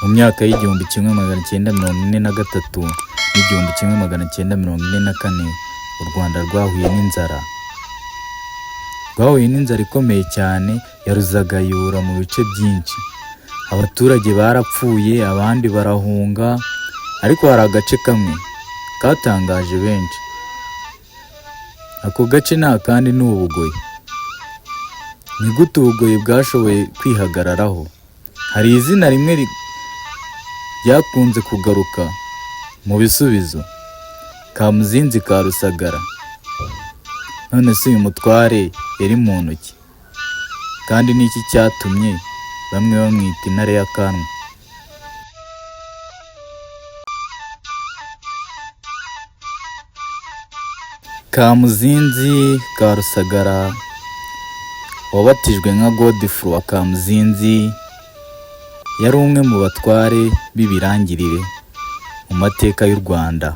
Mu myaka y'igihumbi kimwe magana cyenda mirongo ine na gatatu n'igihumbi kimwe magana cyenda mirongo ine na kane u Rwanda rwahuye n'inzara ikomeye cyane ya ruzagayura mu bice byinshi. Abaturage barapfuye, abandi barahunga, ariko hari agace kamwe katangaje benshi. Ako gace nta kandi ni Ubugoyi. Ni gute Ubugoyi bwashoboye kwihagararaho? Hari izina rimwe ryakunze kugaruka mu bisubizo: Kamuzinzi ka Rusagara. None se uyu mutware yari muntu ki? Kandi ni iki cyatumye bamwe bamwita intare y'akanwa? Kamuzinzi ka Rusagara wabatijwe nka Godfrey wa Kamuzinzi yari umwe mu batware b'ibirangirire mu mateka y'u Rwanda.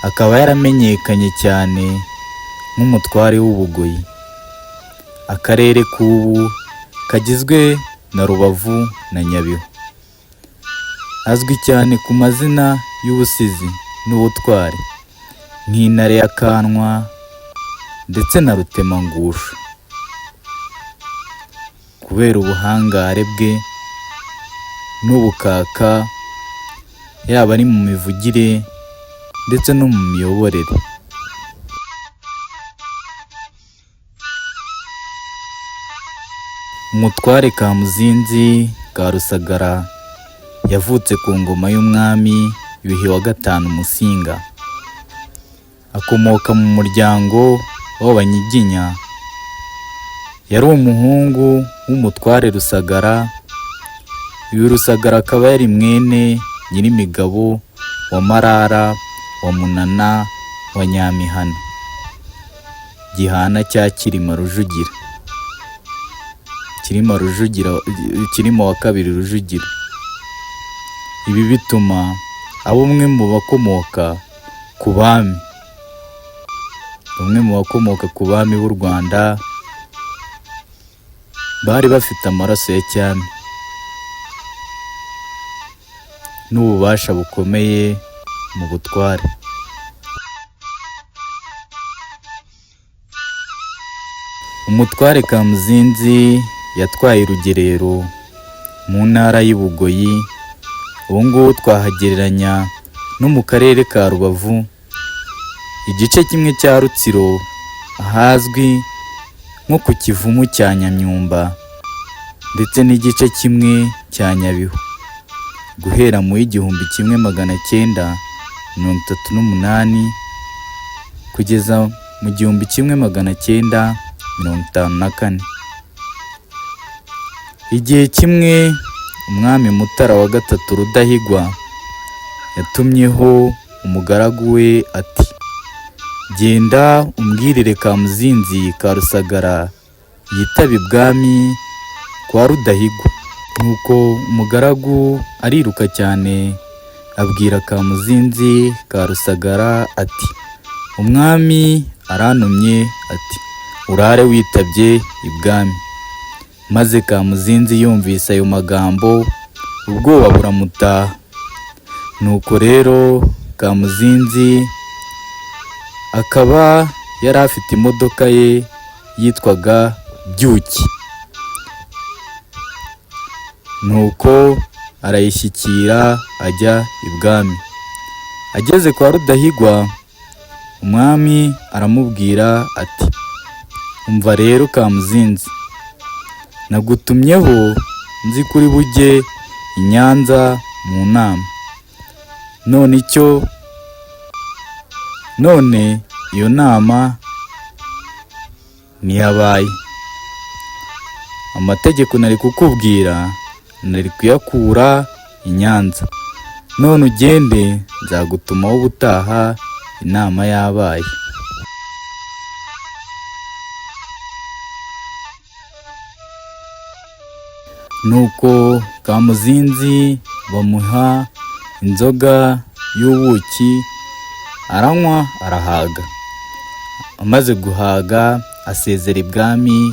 Akaba yaramenyekanye cyane nk'umutware w'Ubugoyi, akarere k'ubu kagizwe na Rubavu na Nyabihu. Azwi cyane ku mazina y'ubusizi n'ubutwari nk'intare y'akanwa ndetse na rutemangusho, kubera ubuhangare bwe n'ubukaka, yaba ari mu mivugire ndetse no mu miyoborere. Umutware Kamuzinzi ka Rusagara yavutse ku ngoma y'umwami Yuhi wa gatanu Musinga. Akomoka mu muryango w'Abanyiginya. Yari umuhungu w'umutware Rusagara. Uyu Rusagara akaba yari mwene Nyirimigabo wa Marara, wa Munana, wa Nyamihana, Gihana cya Cyilima Rujugira, Cyilima wa kabiri Rujugira. Ibi bituma aba umwe mu bakomoka ku bami, b'u Rwanda bari bafite amaraso ya cyami n'ububasha bukomeye mu butware. Umutware Kamuzinzi yatwaye urugerero mu ntara y'Ubugoyi. Ubu ngubu twahagereranya no mu karere ka Rubavu, igice kimwe cya Rutsiro ahazwi nko ku Kivumu cya Nyamyumba, ndetse n'igice kimwe cya Nyabihu. Guhera mu 1938 kugeza mu 1954. Igihe kimwe umwami Mutara wa gatatu Rudahigwa yatumyeho umugaragu we ati: "Genda umbwirire Kamuzinzi ka Rusagara yitabe ibwami kwa Rudahigwa." Nuko umugaragu ariruka cyane abwira Kamuzinzi ka Rusagara ati: "Umwami arantumye ati urare witabye ibwami." Maze Kamuzinzi yumvise ayo magambo, ubwoba buramutaha. Nuko rero Kamuzinzi akaba yari afite imodoka ye yitwaga Byuki. Nuko arayishyikira ajya ibwami. Ageze kwa Rudahigwa, umwami aramubwira ati: "Umva rero Kamuzinzi, nagutumyeho nzi kuri bujye i Nyanza mu nama. None iyo nama ntiyabaye. Amategeko nari kukubwira nari kuyakura i Nyanza. None ugende, nzagutumaho ubutaha inama yabaye." Nuko Kamuzinzi bamuha inzoga y'ubuki, aranywa arahaga. Amaze guhaga asezera ibwami,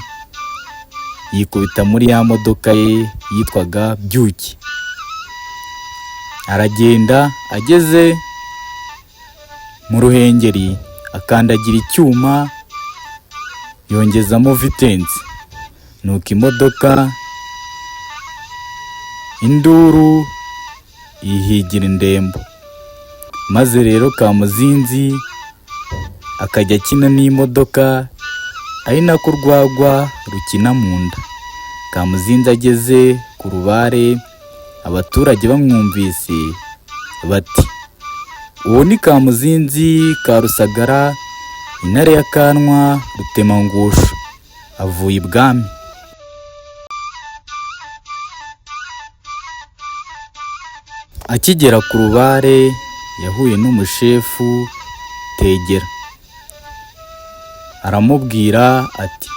yikubita muri ya modoka ye yitwaga Byuki. Aragenda, ageze mu ruhengeri akandagira icyuma yongezamo vitensi, nuko imodoka induru yihigira indembo. Maze rero Kamuzinzi akajya akina n'imodoka, ari nako urwagwa rukina mu nda. Kamuzinzi ageze ku rubare, abaturage bamwumvise bati, uwo ni Kamuzinzi ka Rusagara, intare ya Kanwa Rutemangusho, avuye ibwami. Akigera ku rubare yahuye n'umushefu Tegera. Aramubwira ati,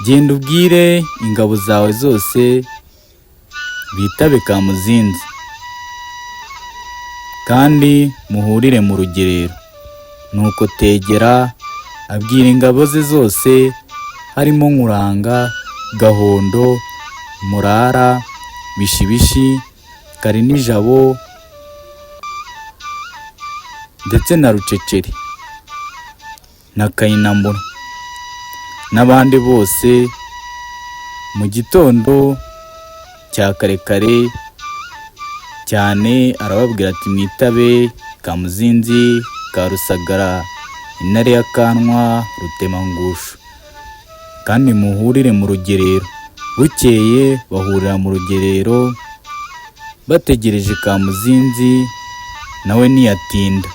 genda ubwire ingabo zawe zose bitabe Kamuzinzi, kandi muhurire mu rugerero. Nuko Tegera abwira ingabo ze zose, harimo Nkuranga, Gahondo, Murara, Bishibishi, Karinijabo ndetse na Ruceceri na Kayinamura n'abandi bose. Mu gitondo cya kare cyane arababwira ati, mwitabe Kamuzinzi ka Rusagara, intare ya Kanwa Rutemangusho, kandi muhurire mu rugerero. Bukeye bahurira mu rugerero bategereje Kamuzinzi, nawe ntiyatinda.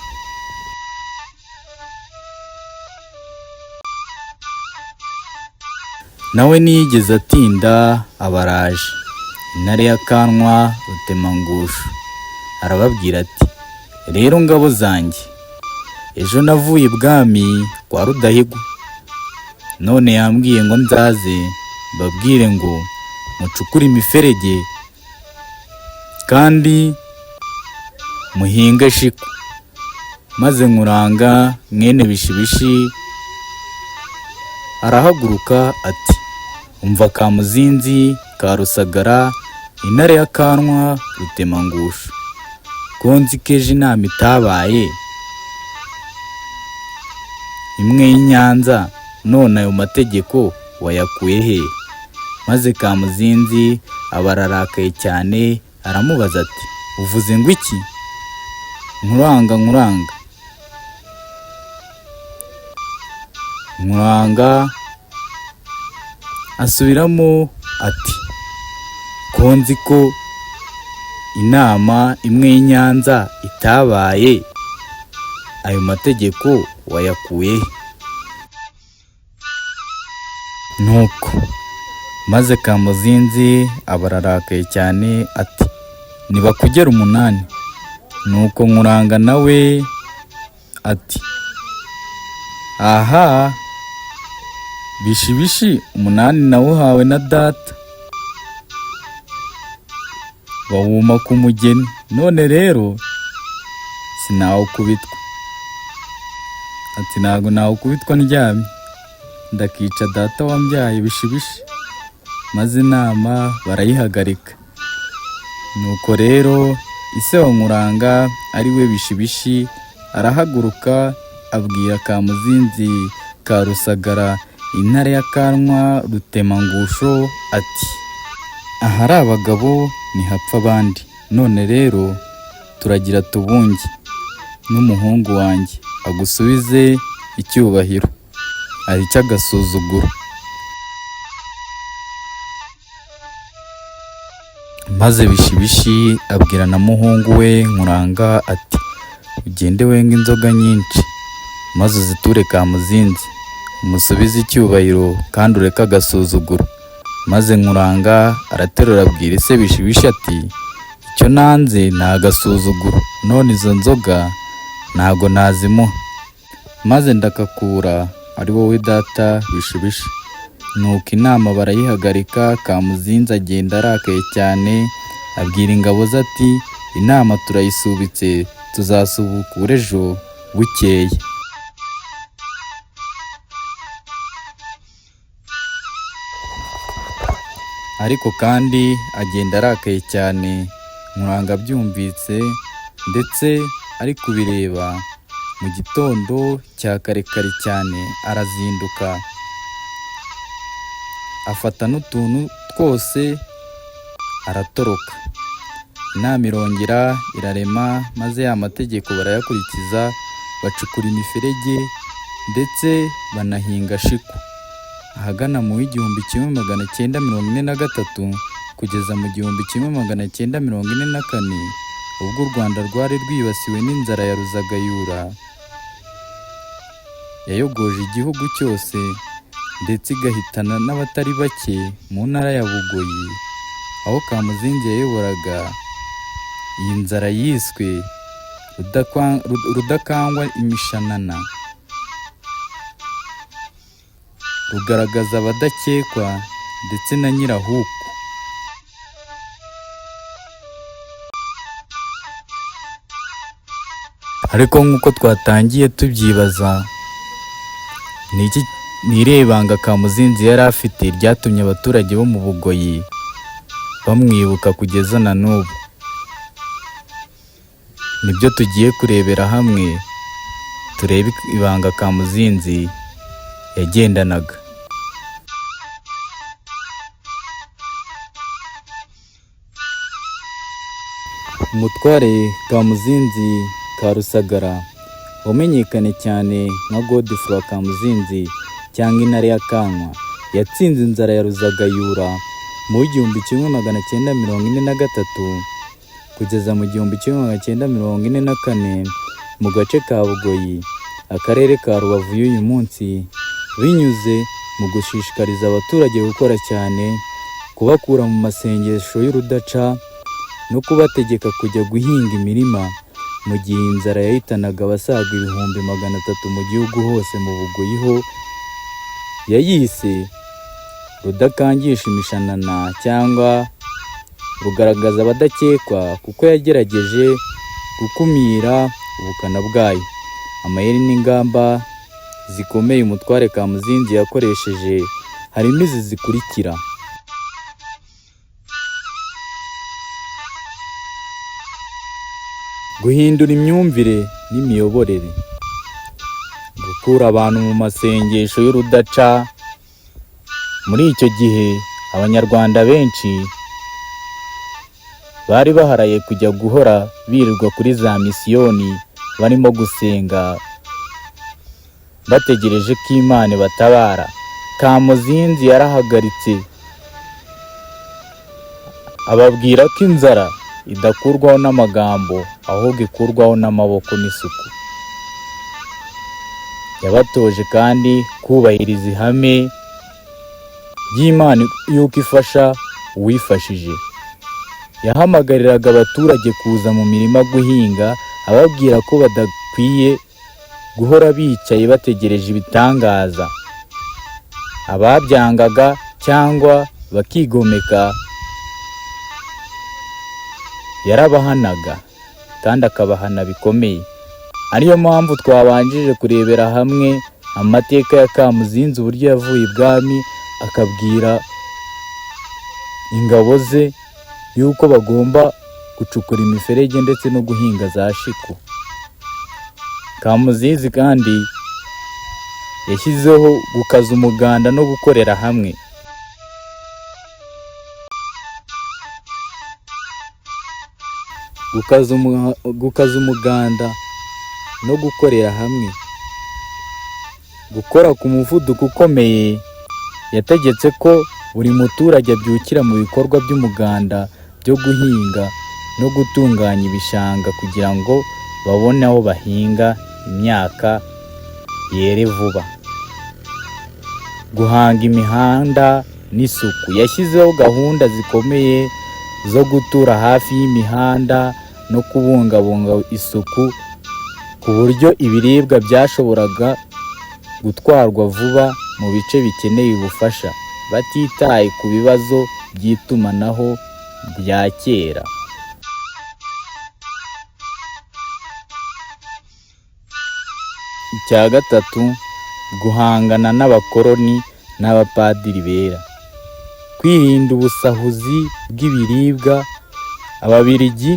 Nawe ntiyigeze atinda, abaraje. Intare ya Kanwa Rutemangusho arababwira ati, rero ngabo zanjye, ejo navuye ibwami kwa Rudahigwa, none yambwiye ngo nzaze babwire ngo mucukure imiferege kandi muhinge shiku. Maze Nkuranga mwene Bishibishi arahaguruka ati, umva Kamuzinzi ka Rusagara, intare ya Kanwa Rutemangusho, ko nzi ko ejo inama itabaye imwe y'i Nyanza, none ayo mategeko wayakuye he? Maze Kamuzinzi aba ararakaye cyane, aramubaza ati, uvuze ngo iki? Nkuranga asubiramo ati, ko nzi ko inama imwe y'i Nyanza itabaye, ayo mategeko wayakuye he? Nuko maze Kamuzinzi aba ararakaye cyane ati, nibakugera 8. Nuko Nkuranga nawe ati, aha, Bishibishi 8 nawuhawe na data, bawuma ku mugeni, none rero sinawukubitwa. Ati, ntago nawukubitwa ndyamye, ndakica data wambyaye Bishibishi. Maze inama barayihagarika. Nuko rero ise wa Nkuranga ari we Bishibishi arahaguruka, abwira Kamuzinzi ka Rusagara, intare ya Kanwa Rutemangusho ati, ahari abagabo ntihapfa abandi, none rero turagira tubunge, n'umuhungu wanjye agusubize icyubahiro, ari cy'agasuzuguro. Maze Bishibishi abwira na muhungu we Nkuranga ati, ugende wenga inzoga nyinshi, maze uziture Kamuzinzi, umusubize icyubahiro kandi ureke agasuzuguro. Maze Nkuranga araterura abwira ise Bishibishi ati, icyo nanze ni agasuzuguro, none izo nzoga ntago nazimuha. Maze ndakakura ari wowe data Bishibishi. Nuko inama barayihagarika. Kamuzinzi agenda arakaye cyane, abwira ingabo ze ati, inama turayisubitse, tuzasubukura ejo bukeye. Ariko kandi agenda arakaye cyane Nkuranga abyumvise ndetse ari kubireba, mu gitondo cya kare kare cyane arazinduka afata n'utuntu twose aratoroka. Inama irongera irarema, maze ya mategeko barayakurikiza, bacukura imiferege ndetse banahinga shiku. Ahagana mu 1943 kugeza mu 1944, ubwo u Rwanda rwari rwibasiwe n'inzara ya Ruzagayura yayogoje igihugu cyose ndetse igahitana n'abatari bake mu ntara ya Bugoyi, aho Kamuzinzi yayoboraga. Iyi nzara yiswe Rudakangwa imishanana, rugaragaza abadakekwa ndetse na nyirahuku. Ariko nk'uko twatangiye tubyibaza, ni irihe banga Kamuzinzi yari afite ryatumye abaturage bo mu Bugoyi bamwibuka kugeza na n'ubu? Nibyo tugiye kurebera hamwe, turebe ibanga Kamuzinzi yagendanaga. Umutware Kamuzinzi Karusagara wamenyekanye cyane nka Godfroy Kamuzinzi cyangwa Intare ya Kankwa, yatsinze inzara ya Ruzagayura mu 1943 kugeza mu 1944 mu gace ka Bugoyi, akarere ka Rubavu y'uyu munsi, binyuze mu gushishikariza abaturage gukora cyane, kubakura mu masengesho y'urudaca no kubategeka kujya guhinga imirima, mu gihe inzara yahitanaga abasaga 300,000 mu gihugu hose. Mu Bugoyi ho yayise Rudakangisha imishanana cyangwa rugaragaza abadakekwa, kuko yagerageje gukumira ubukana bwayo. Amayeri n'ingamba zikomeye umutware Kamuzinzi yakoresheje harimo izi zikurikira: guhindura imyumvire n'imiyoborere, gukura abantu mu masengesho y'urudaca. Muri icyo gihe Abanyarwanda benshi bari baharaye kujya guhora birirwa kuri za misiyoni barimo gusenga bategereje ko Imana batabara. Kamuzinzi yarahagaritse ababwira ko inzara idakurwaho n'amagambo, ahubwo ikurwaho n'amaboko n'isuku. Yabatoje kandi kubahiriza ihame ry'Imana yuko ifasha uwifashije. Yahamagariraga abaturage kuza mu mirima guhinga, ababwira ko badakwiye guhora bicaye bategereje ibitangaza. Ababyangaga cyangwa bakigomeka yarabahanaga kandi akabahana bikomeye. Ariyo mpamvu twabanjije kurebera hamwe amateka ya Kamuzinzi, uburyo yavuye ibwami akabwira ingabo ze yuko bagomba gucukura imiferege ndetse no guhinga za shiku. Kamuzinzi kandi yashyizeho gukaza umuganda no gukorera hamwe. Gukaza umuganda no gukorera hamwe, gukora ku muvuduko ukomeye. Yategetse ko buri muturage abyukira mu bikorwa by'umuganda byo guhinga no gutunganya ibishanga kugira ngo babone aho bahinga imyaka yere vuba. Guhanga imihanda n'isuku, yashyizeho gahunda zikomeye zo gutura hafi y'imihanda no kubungabunga isuku, ku buryo ibiribwa byashoboraga gutwarwa vuba mu bice bikeneye ubufasha, batitaye ku bibazo by'itumanaho bya kera. Icya gatatu, guhangana n'abakoloni n'abapadiri bera, kwirinda ubusahuzi bw'ibiribwa. Ababiligi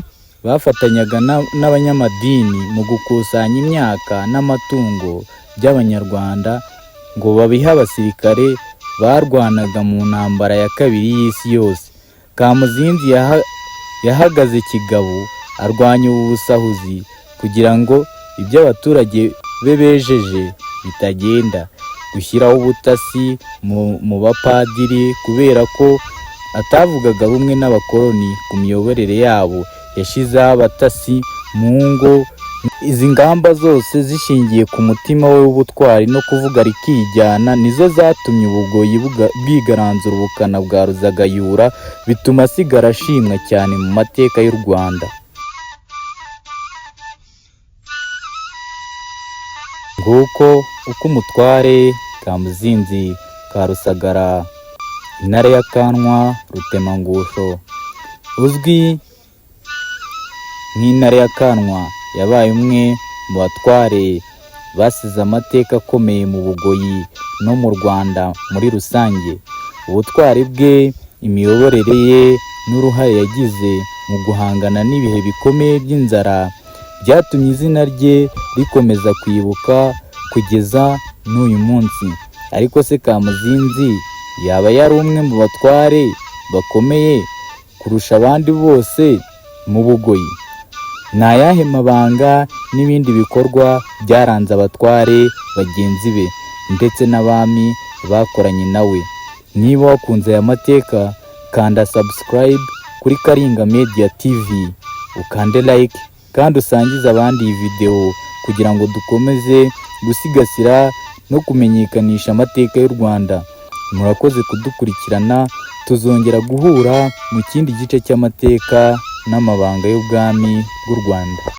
bafatanyaga n'abanyamadini mu gukusanya imyaka n'amatungo by'Abanyarwanda ngo babihe abasirikare barwanaga mu ntambara ya kabiri y'isi yose. Kamuzinzi yahagaze kigabo arwanya ubu busahuzi kugira ngo ibyo abaturage be bejeje bitagenda. Gushyiraho ubutasi mu bapadiri kubera ko atavugaga rumwe n'abakoloni ku miyoborere yabo, yashyizeho abatasi mu ngo. Izi ngamba zose zishingiye ku mutima we w'ubutwari no kuvuga rikijyana nizo zatumye ubugoyi bwigaranzura ubukana bwa Ruzagayura, bituma asigara ashimwa cyane mu mateka y'u Rwanda. Nguko uko umutware Kamuzinzi ka Rusagara, intare ya Kanwa Rutemangusho, uzwi nk'intare ya Kanwa, yabaye umwe mu batware basize amateka akomeye mu Bugoyi no mu Rwanda muri rusange. Ubutwari bwe, imiyoborere ye n'uruhare yagize mu guhangana n'ibihe bikomeye by'inzara byatumye izina rye rikomeza kwibuka kugeza n'uyu munsi. Ariko se Kamuzinzi yaba yari umwe mu batware bakomeye kurusha abandi bose mu Bugoyi? Ni ayahe mabanga n'ibindi bikorwa byaranze abatware bagenzi be ndetse n'abami bakoranye nawe? Niba wakunze aya mateka, kanda subscribe kuri Karinga Media TV, ukande like kandi usangize abandi iyi video kugira ngo dukomeze gusigasira no kumenyekanisha amateka y'u Rwanda. Murakoze kudukurikirana, tuzongera guhura mu kindi gice cy'amateka n'amabanga y'ubwami bw'u Rwanda.